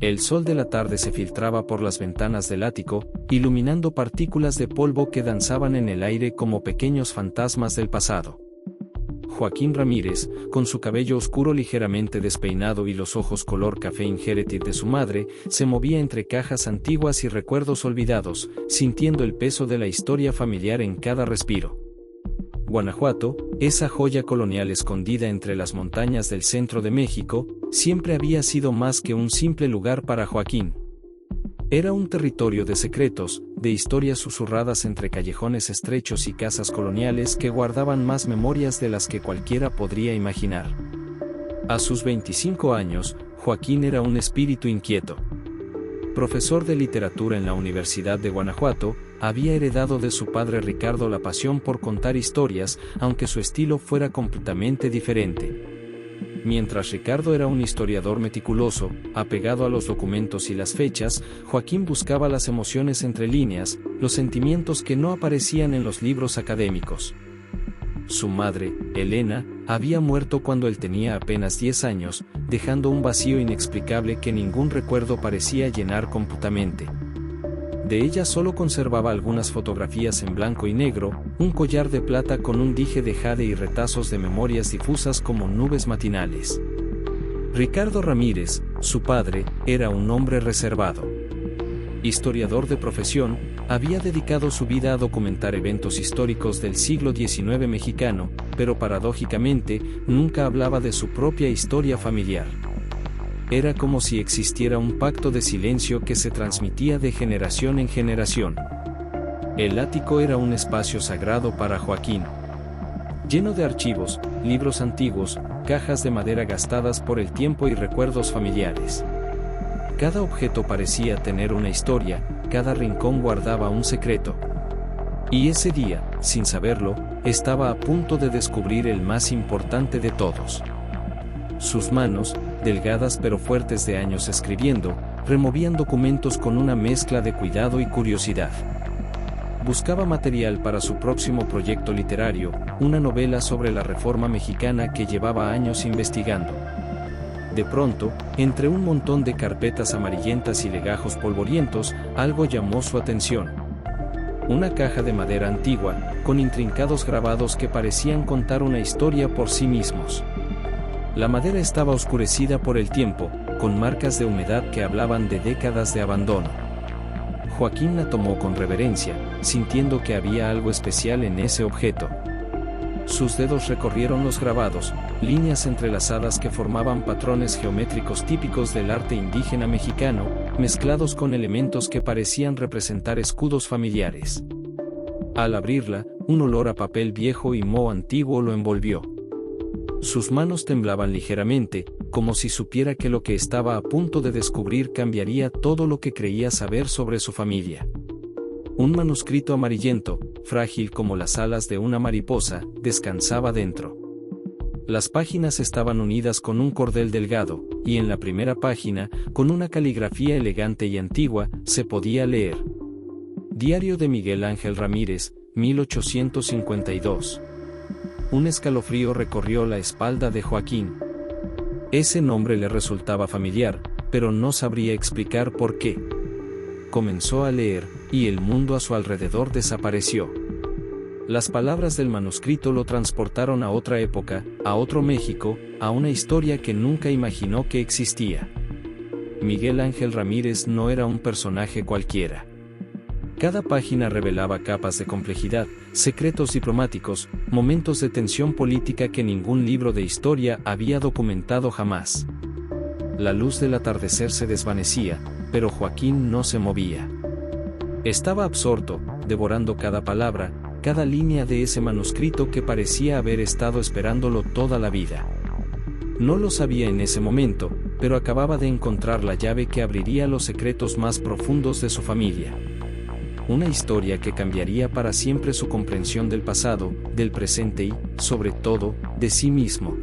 El sol de la tarde se filtraba por las ventanas del ático, iluminando partículas de polvo que danzaban en el aire como pequeños fantasmas del pasado. Joaquín Ramírez, con su cabello oscuro ligeramente despeinado y los ojos color café inherited de su madre, se movía entre cajas antiguas y recuerdos olvidados, sintiendo el peso de la historia familiar en cada respiro. Guanajuato, esa joya colonial escondida entre las montañas del centro de México, siempre había sido más que un simple lugar para Joaquín. Era un territorio de secretos, de historias susurradas entre callejones estrechos y casas coloniales que guardaban más memorias de las que cualquiera podría imaginar. A sus 25 años, Joaquín era un espíritu inquieto. Profesor de literatura en la Universidad de Guanajuato, había heredado de su padre Ricardo la pasión por contar historias, aunque su estilo fuera completamente diferente. Mientras Ricardo era un historiador meticuloso, apegado a los documentos y las fechas, Joaquín buscaba las emociones entre líneas, los sentimientos que no aparecían en los libros académicos. Su madre, Elena, había muerto cuando él tenía apenas 10 años, dejando un vacío inexplicable que ningún recuerdo parecía llenar completamente. De ella solo conservaba algunas fotografías en blanco y negro, un collar de plata con un dije de jade y retazos de memorias difusas como nubes matinales. Ricardo Ramírez, su padre, era un hombre reservado. Historiador de profesión, había dedicado su vida a documentar eventos históricos del siglo XIX mexicano, pero paradójicamente, nunca hablaba de su propia historia familiar. Era como si existiera un pacto de silencio que se transmitía de generación en generación. El ático era un espacio sagrado para Joaquín. Lleno de archivos, libros antiguos, cajas de madera gastadas por el tiempo y recuerdos familiares. Cada objeto parecía tener una historia, cada rincón guardaba un secreto. Y ese día, sin saberlo, estaba a punto de descubrir el más importante de todos. Sus manos, delgadas pero fuertes de años escribiendo, removían documentos con una mezcla de cuidado y curiosidad. Buscaba material para su próximo proyecto literario, una novela sobre la Reforma mexicana que llevaba años investigando. De pronto, entre un montón de carpetas amarillentas y legajos polvorientos, algo llamó su atención. Una caja de madera antigua, con intrincados grabados que parecían contar una historia por sí mismos. La madera estaba oscurecida por el tiempo, con marcas de humedad que hablaban de décadas de abandono. Joaquín la tomó con reverencia, sintiendo que había algo especial en ese objeto. Sus dedos recorrieron los grabados, líneas entrelazadas que formaban patrones geométricos típicos del arte indígena mexicano, mezclados con elementos que parecían representar escudos familiares. Al abrirla, un olor a papel viejo y moho antiguo lo envolvió. Sus manos temblaban ligeramente, como si supiera que lo que estaba a punto de descubrir cambiaría todo lo que creía saber sobre su familia. Un manuscrito amarillento, frágil como las alas de una mariposa, descansaba dentro. Las páginas estaban unidas con un cordel delgado, y en la primera página, con una caligrafía elegante y antigua, se podía leer: Diario de Miguel Ángel Ramírez, 1852. Un escalofrío recorrió la espalda de Joaquín. Ese nombre le resultaba familiar, pero no sabría explicar por qué. Comenzó a leer, y el mundo a su alrededor desapareció. Las palabras del manuscrito lo transportaron a otra época, a otro México, a una historia que nunca imaginó que existía. Miguel Ángel Ramírez no era un personaje cualquiera. Cada página revelaba capas de complejidad, secretos diplomáticos, momentos de tensión política que ningún libro de historia había documentado jamás. La luz del atardecer se desvanecía, pero Joaquín no se movía. Estaba absorto, devorando cada palabra, cada línea de ese manuscrito que parecía haber estado esperándolo toda la vida. No lo sabía en ese momento, pero acababa de encontrar la llave que abriría los secretos más profundos de su familia. Una historia que cambiaría para siempre su comprensión del pasado, del presente y, sobre todo, de sí mismo.